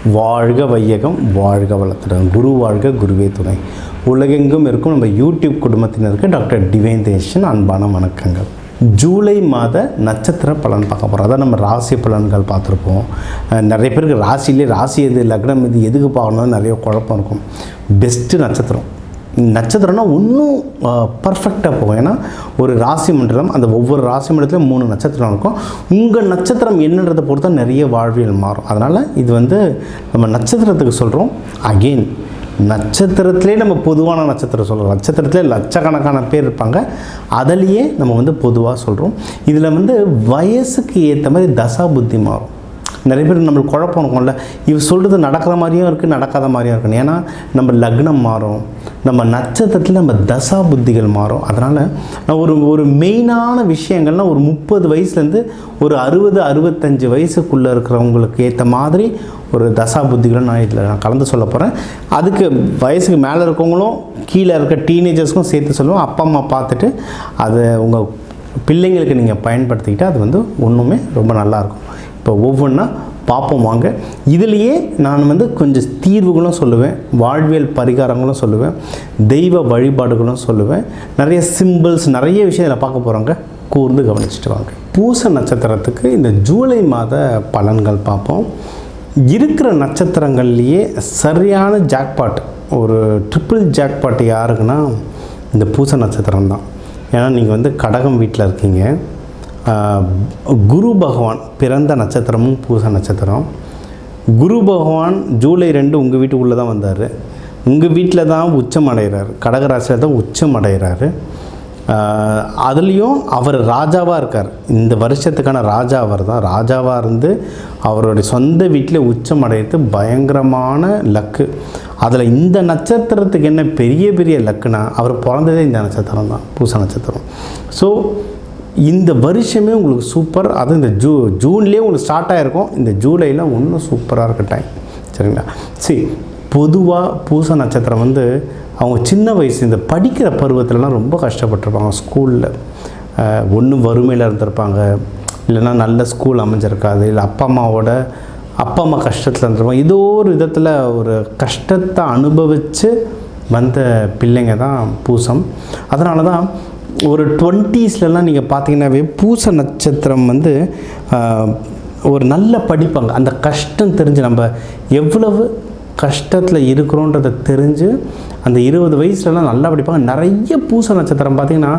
வாழ்க வையகம், வாழ்க வளத்துடன். குரு வாழ்க, குருவே துணை. உலகெங்கும் இருக்கும் நம்ம யூடியூப் குடும்பத்தினருக்கு டாக்டர் டிவைன் தேஷன் அன்பான வணக்கங்கள். ஜூலை மாத நட்சத்திர பலன் பார்க்க போகிறோம். அதான் நம்ம ராசி பலன்கள் பார்த்துருப்போம். நிறைய பேருக்கு ராசி எது, லக்னம் இது, எதுக்கு பார்க்கணும்னு நிறைய குழப்பம் இருக்கும். பெஸ்ட்டு நட்சத்திரம்னா இன்னும் பர்ஃபெக்டாக போகும். ஏன்னா ஒரு ராசி மண்டலம், அந்த ஒவ்வொரு ராசி மண்டலத்துலையும் 3 நட்சத்திரம் இருக்கும். உங்கள் நட்சத்திரம் என்னன்றதை பொறுத்தா நிறைய வாழ்வியல் மாறும். அதனால் இது நம்ம நட்சத்திரத்துக்கு சொல்கிறோம். அகெயின் நட்சத்திரத்திலே நம்ம பொதுவான நட்சத்திரம் சொல்கிறோம். நட்சத்திரத்திலே லட்சக்கணக்கான பேர் இருப்பாங்க. அதிலேயே நம்ம பொதுவாக சொல்கிறோம். இதில் வயசுக்கு ஏற்ற மாதிரி தசா புத்தி மாறும். நிறைய பேர் நம்மளுக்கு குழப்பம் இருக்கும்ல, இவ சொல்கிறது நடக்கிற மாதிரியும் இருக்குது, நடக்காத மாதிரியும் இருக்குது. ஏன்னா நம்ம லக்னம் மாறும், நம்ம நட்சத்திரத்தில் நம்ம தசா புத்திகள் மாறும். அதனால் நான் ஒரு மெயினான விஷயங்கள்னால் ஒரு 30 வயசுலேருந்து ஒரு 60-65 வயசுக்குள்ளே இருக்கிறவங்களுக்கு ஏற்ற மாதிரி ஒரு தசா புத்திகளை நான் கலந்து சொல்ல போகிறேன். அதுக்கு வயசுக்கு மேலே இருக்கவங்களும் கீழே இருக்க டீனேஜர்ஸ்க்கும் சேர்த்து சொல்லுவோம். அப்பா அம்மா பார்த்துட்டு அதை உங்கள் பிள்ளைங்களுக்கு நீங்கள் பயன்படுத்திக்கிட்டால் அது ஒன்றுமே ரொம்ப நல்லாயிருக்கும். இப்போ ஒவ்வொன்றா பார்ப்போம் வாங்க. இதுலேயே நான் கொஞ்சம் தீர்வுகளும் சொல்லுவேன், வாழ்வியல் பரிகாரங்களும் சொல்லுவேன், தெய்வ வழிபாடுகளும் சொல்லுவேன். நிறைய சிம்பிள்ஸ், நிறைய விஷயம் இதில் பார்க்க போகிறாங்க. கூர்ந்து கவனிச்சுட்டு வாங்க. பூச நட்சத்திரத்துக்கு இந்த ஜூலை மாத பலன்கள் பார்ப்போம். இருக்கிற நட்சத்திரங்கள்லேயே சரியான ஜாக்பாட், ஒரு ட்ரிபிள் ஜாக்பாட் யாருக்குன்னா இந்த பூச நட்சத்திரம் தான். ஏன்னா நீங்கள் கடகம் வீட்டில் இருக்கீங்க. குரு பகவான் பிறந்த நட்சத்திரமும் பூச நட்சத்திரம். குரு பகவான் ஜூலை 2 உங்கள் வீட்டுக்குள்ளே தான் வந்தார். உங்கள் வீட்டில் தான் உச்சம் அடைகிறார். கடகராசியில் தான் உச்சம் அடைகிறாரு. அதுலேயும் அவர் ராஜாவாக இருக்கார். இந்த வருஷத்துக்கான ராஜா அவர் தான். ராஜாவாக இருந்து அவருடைய சொந்த வீட்டில் உச்சம் அடையிறது பயங்கரமான லக்கு. அதில் இந்த நட்சத்திரத்துக்கு என்ன பெரிய லக்குனா, அவர் பிறந்ததே இந்த நட்சத்திரம் தான், பூச நட்சத்திரம். ஸோ இந்த வருஷமே உங்களுக்கு சூப்பர். அது இந்த ஜூன்லேயே உங்களுக்கு ஸ்டார்ட் ஆகிருக்கும். இந்த ஜூலையில் இன்னும் சூப்பராக இருக்க டைம். சரிங்களா? சரி, பொதுவாக பூச நட்சத்திரம் அவங்க சின்ன வயசு இந்த படிக்கிற பருவத்திலலாம் ரொம்ப கஷ்டப்பட்டுருப்பாங்க. ஸ்கூலில் ஒன்று வறுமையில் இருந்திருப்பாங்க, இல்லைன்னா நல்ல ஸ்கூல் அமைஞ்சிருக்காது, இல்லை அப்பா அம்மா கஷ்டத்தில் இருந்திருப்பாங்க. ஏதோ ஒரு விதத்தில் ஒரு கஷ்டத்தை அனுபவித்து வந்த பிள்ளைங்க தான் பூசம். அதனால தான் ஒரு 20ஸ்லாம் நீங்கள் பார்த்தீங்கன்னாவே பூச நட்சத்திரம் ஒரு நல்ல படிப்பாங்க. அந்த கஷ்டம் தெரிஞ்சு, நம்ம எவ்வளவு கஷ்டத்தில் இருக்கிறோன்றதை தெரிஞ்சு அந்த 20 வயசுலலாம் நல்லா படிப்பாங்க. நிறைய பூச நட்சத்திரம் பார்த்திங்கன்னா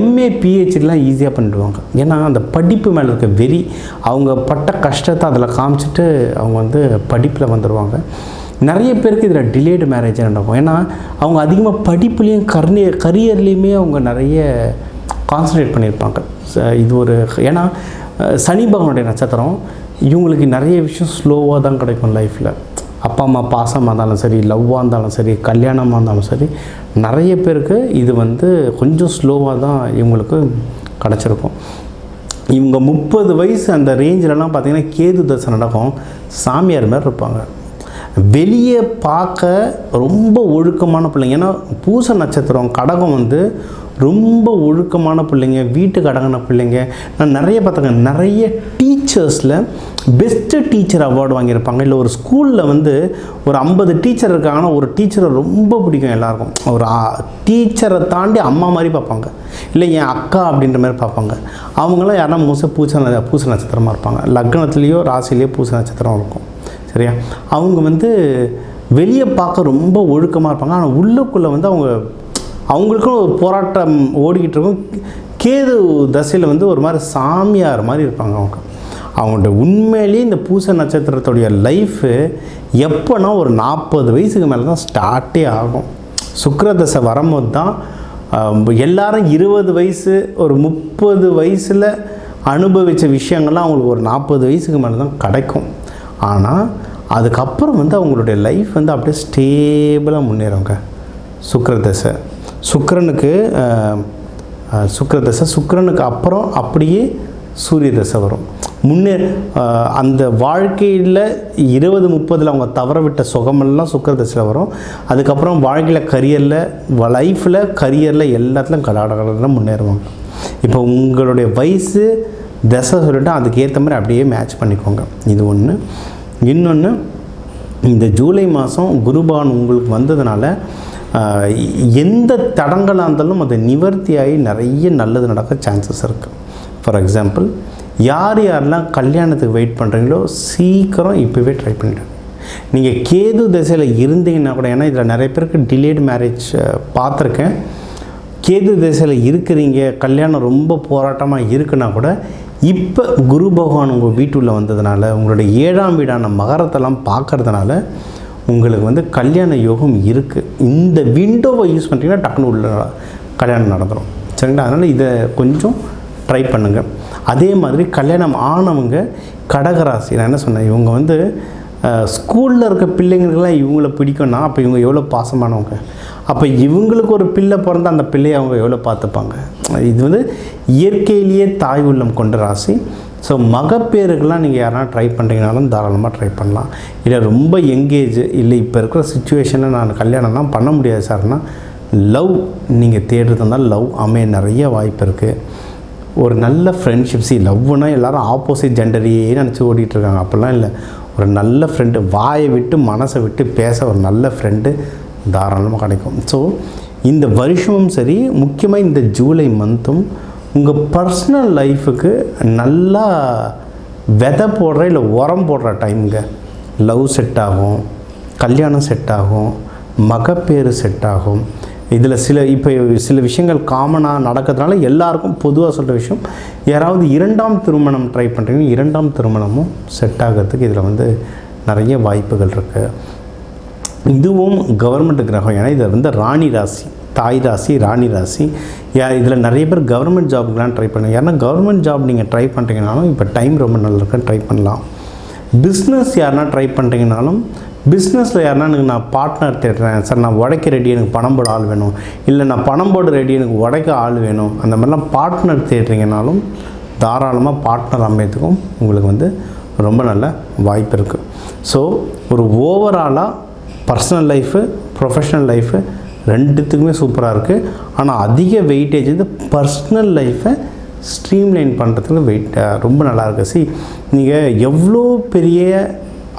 MA PhDலாம் ஈஸியாக பண்ணிடுவாங்க. ஏன்னா அந்த படிப்பு மேலே இருக்க வெறி, அவங்க பட்ட கஷ்டத்தை அதில் காமிச்சிட்டு அவங்க படிப்பில் வந்துடுவாங்க. நிறைய பேருக்கு இதில் டிலேடு மேரேஜ் நடக்கும். ஏன்னா அவங்க அதிகமாக படிப்புலேயும் கரியர்லேயுமே அவங்க நிறைய கான்சன்ட்ரேட் பண்ணியிருப்பாங்க. இது ஏன்னா சனி பகவானுடைய நட்சத்திரம். இவங்களுக்கு நிறைய விஷயம் ஸ்லோவாக தான் கிடைக்கும் லைஃப்பில். அப்பா அம்மா பாசமாக இருந்தாலும் சரி, லவ்வாக இருந்தாலும் சரி, கல்யாணமாக இருந்தாலும் சரி, நிறைய பேருக்கு இது கொஞ்சம் ஸ்லோவாக தான் இவங்களுக்கு கிடச்சிருக்கும். இவங்க 30 வயசு அந்த ரேஞ்சிலலாம் பார்த்திங்கன்னா கேது தசை நடக்கும். சாமியார் மாதிரி இருப்பாங்க. வெளியே பார்க்க ரொம்ப ஒழுக்கமான பிள்ளைங்க. ஏன்னா பூச நட்சத்திரம் கடகம் ரொம்ப ஒழுக்கமான பிள்ளைங்க, வீட்டுக்கு அடங்கின பிள்ளைங்க. நான் நிறைய பார்த்தேங்க. நிறைய டீச்சர்ஸில் பெஸ்ட்டு டீச்சர் அவார்டு வாங்கியிருப்பாங்க. இல்லை ஒரு ஸ்கூலில் ஒரு 50 டீச்சர் இருக்காங்கன்னா ஒரு டீச்சரை ரொம்ப பிடிக்கும் எல்லாருக்கும். ஒரு டீச்சரை தாண்டி அம்மா மாதிரி பார்ப்பாங்க, இல்லை என் அக்கா அப்படின்ற மாதிரி பார்ப்பாங்க. அவங்களாம் யாருன்னா பூச நட்சத்திரமாக இருப்பாங்க. லக்னத்துலேயோ ராசிலேயோ பூச நட்சத்திரம் இருக்கும். சரியா? அவங்க வெளியே பார்க்க ரொம்ப ஒழுக்கமாக இருப்பாங்க. ஆனால் உள்ளுக்குள்ளே அவங்களுக்கும் ஒரு போராட்டம் ஓடிக்கிட்டு இருக்கும். கேது தசையில் ஒரு மாதிரி சாமியார் மாதிரி இருப்பாங்க. அவங்கள்ட்ட உண்மையிலேயே இந்த பூச நட்சத்திரத்துடைய லைஃபு எப்போனா ஒரு 40 வயசுக்கு மேலே தான் ஸ்டார்ட்டே ஆகும். சுக்கிர தசை வரும்போது தான் எல்லாரும் 20 வயசு ஒரு 30 வயசில் அனுபவித்த விஷயங்கள்லாம் அவங்களுக்கு ஒரு 40 வயசுக்கு மேலே தான் கிடைக்கும். ஆனால் அதுக்கப்புறம் அவங்களுடைய லைஃப் அப்படியே ஸ்டேபிளாக முன்னேறுங்க. சுக்கிரனுக்கு அப்புறம் அப்படியே சூரிய தசை வரும். அந்த வாழ்க்கையில் 20-30 அவங்க தவற விட்ட சுகமெல்லாம் சுக்கிர தசையில் வரும். அதுக்கப்புறம் வாழ்க்கையில் கரியரில் எல்லாத்துலையும் கடகடன்னு முன்னேறுவாங்க. இப்போ உங்களுடைய வயசு தசை சொல்லிட்டு அதுக்கு ஏற்ற மாதிரி அப்படியே மேட்ச் பண்ணிக்கோங்க. இது ஒன்று. இன்னொன்று, இந்த ஜூலை மாதம் குருபகவான் உங்களுக்கு வந்ததுனால எந்த தடங்களாக இருந்தாலும் அது நிவர்த்தியாகி நிறைய நல்லது நடக்க சான்சஸ் இருக்குது. ஃபார் எக்ஸாம்பிள், யாரெல்லாம் கல்யாணத்துக்கு வெயிட் பண்ணுறீங்களோ சீக்கிரம் இப்போவே ட்ரை பண்ணிவிடுங்க. நீங்கள் கேது திசையில் இருந்தீங்கன்னா கூட, ஏன்னா இதில் நிறைய பேருக்கு டிலேடு மேரேஜ் பார்த்துருக்கேன். கேது திசையில் இருக்கிறீங்க, கல்யாணம் ரொம்ப போராட்டமாக இருக்குன்னா கூட இப்போ குரு பகவான் உங்கள் வீட்டுள்ள வந்ததுனால, உங்களுடைய 7ஆம் வீடான மகரத்தெல்லாம் பார்க்கறதுனால உங்களுக்கு கல்யாண யோகம் இருக்குது. இந்த விண்டோவை யூஸ் பண்ணிட்டீங்கன்னா டக்குனு உள்ள கல்யாணம் நடந்துடும். சரிங்களா? அதனால் இதை கொஞ்சம் ட்ரை பண்ணுங்கள். அதே மாதிரி கல்யாணம் ஆனவங்க கடகராசி, நான் என்ன சொன்னேன், இவங்க ஸ்கூலில் இருக்க பிள்ளைங்களுக்கெல்லாம் இவங்கள பிடிக்கும்னா அப்போ இவங்க எவ்வளோ பாசமானவங்க. அப்போ இவங்களுக்கு ஒரு பிள்ளை பிறந்த அந்த பிள்ளையை அவங்க எவ்வளோ பார்த்துப்பாங்க. இது இயற்கையிலேயே தாய் உள்ளம் கொண்ட ராசி. ஸோ மகப்பேருக்கெல்லாம் நீங்கள் யாராவது ட்ரை பண்ணுறீங்கனாலும் தாராளமாக ட்ரை பண்ணலாம். இல்லை ரொம்ப எங்கேஜ் இல்லை இப்போ இருக்கிற சுச்சுவேஷனில் நான் கல்யாணம்லாம் பண்ண முடியாது சார்னா, லவ் நீங்கள் தேடுறது இருந்தால் லவ் அமைய நிறைய வாய்ப்பு இருக்குது. ஒரு நல்ல ஃப்ரெண்ட்ஷிப்ஸி, லவ்னா எல்லோரும் ஆப்போசிட் ஜெண்டரையே நினச்சி ஓடிட்டுருக்காங்க. அப்படிலாம் இல்லை. ஒரு நல்ல ஃப்ரெண்டு, வாயை விட்டு மனசை விட்டு பேச ஒரு நல்ல ஃப்ரெண்டு தாராளமாக கிடைக்கும். ஸோ இந்த வருஷமும் சரி, முக்கியமாக இந்த ஜூலை மந்த்தும் உங்கள் பர்சனல் லைஃபுக்கு நல்லா விதை போடுற இல்லை உரம் போடுற டைமுங்க. லவ் செட் ஆகும், கல்யாணம் செட் ஆகும், மகப்பேறு செட் ஆகும். இதில் இப்போ சில விஷயங்கள் காமனாக நடக்கிறதுனால எல்லாருக்கும் பொதுவாக சொல்கிற விஷயம், யாராவது 2ஆம் திருமணம் ட்ரை பண்ணுறீங்க, 2ஆம் திருமணமும் செட் ஆகிறதுக்கு இதில் நிறைய வாய்ப்புகள் இருக்குது. இதுவும் கவர்மெண்ட் கிரகம். ஏன்னா இதை ராணி ராசி, தாய் ராசி, ராணி ராசி. இதில் நிறைய பேர் கவர்மெண்ட் ஜாபுக்கெலாம் ட்ரை பண்ணுங்க. ஏன்னா கவர்மெண்ட் ஜாப் நீங்கள் ட்ரை பண்ணுறீங்கனாலும் இப்போ டைம் ரொம்ப நல்லா இருக்குது, ட்ரை பண்ணலாம். பிஸ்னஸ் யாருன்னா ட்ரை பண்ணுறீங்கனாலும், பிஸ்னஸில் யாருன்னா எனக்கு நான் பார்ட்னர் தேடுறேன் சார், நான் உடைக்க ரெடி, எனக்கு பணம் போட ஆள் வேணும், இல்லை நான் பணம் போட ரெடி, எனக்கு உடைக்க ஆள் வேணும், அந்த மாதிரிலாம் பார்ட்னர் தேடுறீங்கனாலும் தாராளமாக பார்ட்னர் அமையத்துக்கும் உங்களுக்கு ரொம்ப நல்ல வாய்ப்பு இருக்குது. ஸோ ஒரு ஓவராலாக பர்சனல் லைஃபு, ப்ரொஃபஷ்னல் லைஃபு ரெண்டுத்துக்குமே சூப்பராக இருக்குது. ஆனால் அதிக வெயிட்டேஜ் பர்சனல் லைஃப்பை ஸ்ட்ரீம்லைன் பண்ணுறதுக்கு ரொம்ப நல்லா இருக்குது. நீங்கள் எவ்வளோ பெரிய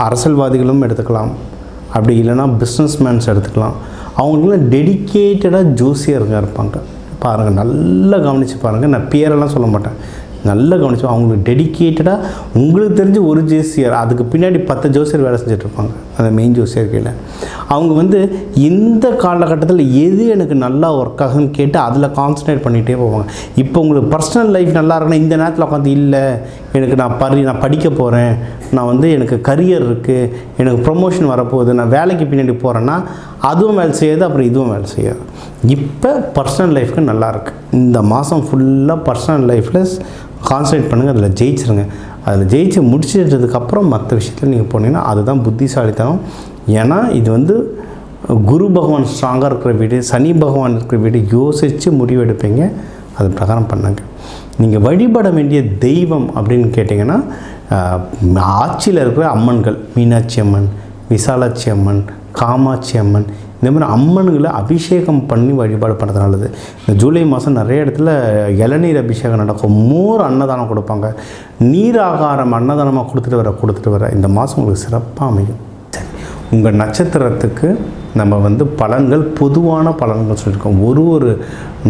அரசியல்வாதிகளும் எடுத்துக்கலாம், அப்படி இல்லைன்னா பிஸ்னஸ்மேன்ஸ் எடுத்துக்கலாம். அவங்களுக்குலாம் டெடிக்கேட்டடாக ஜோசியருங்க இருப்பாங்க. பாருங்கள், நல்லா கவனித்து பாருங்கள். நான் பேரெல்லாம் சொல்ல மாட்டேன், நல்லா கவனிச்சு. அவங்களுக்கு டெடிக்கேட்டடாக உங்களுக்கு தெரிஞ்சு ஒரு ஜோசியர், அதுக்கு பின்னாடி 10 ஜோசியர் வேலை செஞ்சுட்ருப்பாங்க அந்த மெயின் ஜோசியர் கீழே. அவங்க இந்த காலகட்டத்தில் எது எனக்கு நல்லா ஒர்க் ஆகுன்னு கேட்டு அதில் கான்சன்ட்ரேட் பண்ணிகிட்டே போவாங்க. இப்போ உங்களுக்கு பர்சனல் லைஃப் நல்லா இருக்குன்னா இந்த நேரத்தில் உட்காந்து, இல்லை எனக்கு நான் படிக்க போகிறேன், நான் எனக்கு கரியர் இருக்குது, எனக்கு ப்ரொமோஷன் வரப்போகுது, நான் வேலைக்கு பின்னாடி போகிறேன்னா அதுவும் வேலை செய்யாது, அப்புறம் இதுவும் வேலை செய்யாது. இப்போ பர்சனல் லைஃப்க்கு நல்லாயிருக்கு. இந்த மாதம் ஃபுல்லாக பர்சனல் லைஃப்பில் கான்சன்ட்ரேட் பண்ணுங்கள், அதில் ஜெயிச்சிருங்க. அதில் ஜெயிச்சு முடிச்சிட்டதுக்கப்புறம் மற்ற விஷயத்தில் நீங்கள் போனீங்கன்னா அதுதான் புத்திசாலித்தனம். ஏன்னா இது குரு பகவான் ஸ்ட்ராங்காக இருக்கிற வீடு, சனி பகவான் இருக்கிற வீடு, யோசித்து முடிவெடுப்பீங்க. அது பிரகாரம் பண்ணுங்க. நீங்கள் வழிபட வேண்டிய தெய்வம் அப்படின்னு கேட்டிங்கன்னா, ஆட்சியில் இருக்கிற அம்மன்கள், மீனாட்சி அம்மன், விசாலாட்சி அம்மன், காமாட்சி அம்மன், இந்த மாதிரி அம்மன்களை அபிஷேகம் பண்ணி வழிபாடு பண்ணுறது நல்லது. இந்த ஜூலை மாதம் நிறைய இடத்துல இளநீர் அபிஷேகம் நடக்கும், மோர் அன்னதானம் கொடுப்பாங்க. நீர் ஆகாரம் அன்னதானமாக கொடுத்துட்டு வர இந்த மாதம் உங்களுக்கு சிறப்பாக அமையும். சரி, உங்கள் நட்சத்திரத்துக்கு நம்ம பலன்கள், பொதுவான பலன்கள் சொல்லியிருக்கோம். ஒரு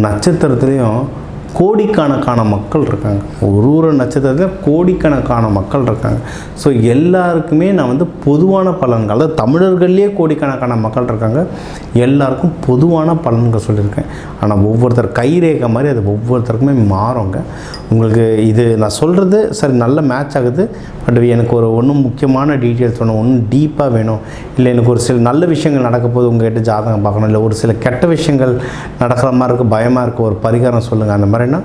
நட்சத்திரத்துலேயும் கோடிக்கணக்கான மக்கள் இருக்காங்க. ஒரு நட்சத்திரத்தில் கோடிக்கணக்கான மக்கள் இருக்காங்க. ஸோ எல்லாருக்குமே நான் பொதுவான பலன்கள், அதாவது தமிழர்கள்லேயே கோடிக்கணக்கான மக்கள் இருக்காங்க, எல்லாருக்கும் பொதுவான பலன்கள் சொல்லியிருக்கேன். ஆனால் ஒவ்வொருத்தர் கைரேகை மாதிரி அது ஒவ்வொருத்தருக்குமே மாறுங்க. உங்களுக்கு இது நான் சொல்கிறது சரி நல்ல மேட்ச் ஆகுது, பட் எனக்கு ஒன்றும் முக்கியமான டீட்டெயில்ஸ் வேணும், ஒன்றும் டீப்பாக வேணும், இல்லை எனக்கு ஒரு சில நல்ல விஷயங்கள் நடக்க போது உங்கள்கிட்ட ஜாதகம் பார்க்கணும், இல்லை ஒரு சில கெட்ட விஷயங்கள் நடக்கிற மாதிரி இருக்குது, பயமாக இருக்குது, ஒரு பரிகாரம் சொல்லுங்கள், அந்த மாதிரினா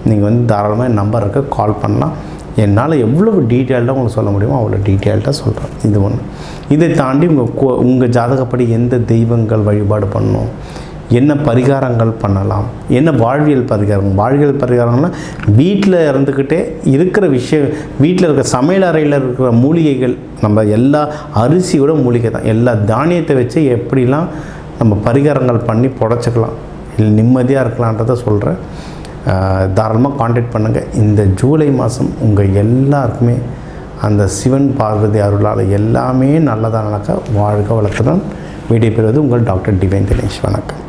நீங்கள் தாராளமாக என் நம்பர் இருக்குது, கால் பண்ணலாம். என்னால் எவ்வளவு டீட்டெயில்டாக உங்களுக்கு சொல்ல முடியுமோ அவ்வளோ டீட்டெயில்டாக சொல்கிறேன். இது ஒன்று. இதை தாண்டி உங்கள் ஜாதகப்படி எந்த தெய்வங்கள் வழிபாடு பண்ணணும், என்ன பரிகாரங்கள் பண்ணலாம், என்ன வாழ்வியல் பரிகாரங்கள்னால் வீட்டில் இருந்துக்கிட்டே இருக்கிற விஷயம், வீட்டில் இருக்கிற சமையல் அறையில் இருக்கிற மூலிகைகள், நம்ம எல்லா அரிசியோட மூலிகை தான், எல்லா தானியத்தை வச்சு எப்படிலாம் நம்ம பரிகாரங்கள் பண்ணி புடச்சிக்கலாம், இல்லை நிம்மதியாக இருக்கலான்றதை சொல்கிறேன். தாராளமாக காண்டாக்ட் பண்ணுங்கள். இந்த ஜூலை மாதம் உங்கள் எல்லாருக்குமே அந்த சிவன் பார்வதி அருளால் எல்லாமே நல்லதாக நடக்க வாழ்க வளத்துடன் விடைபெறுவது உங்கள் டாக்டர் டிவைன் தினேஷ். வணக்கம்.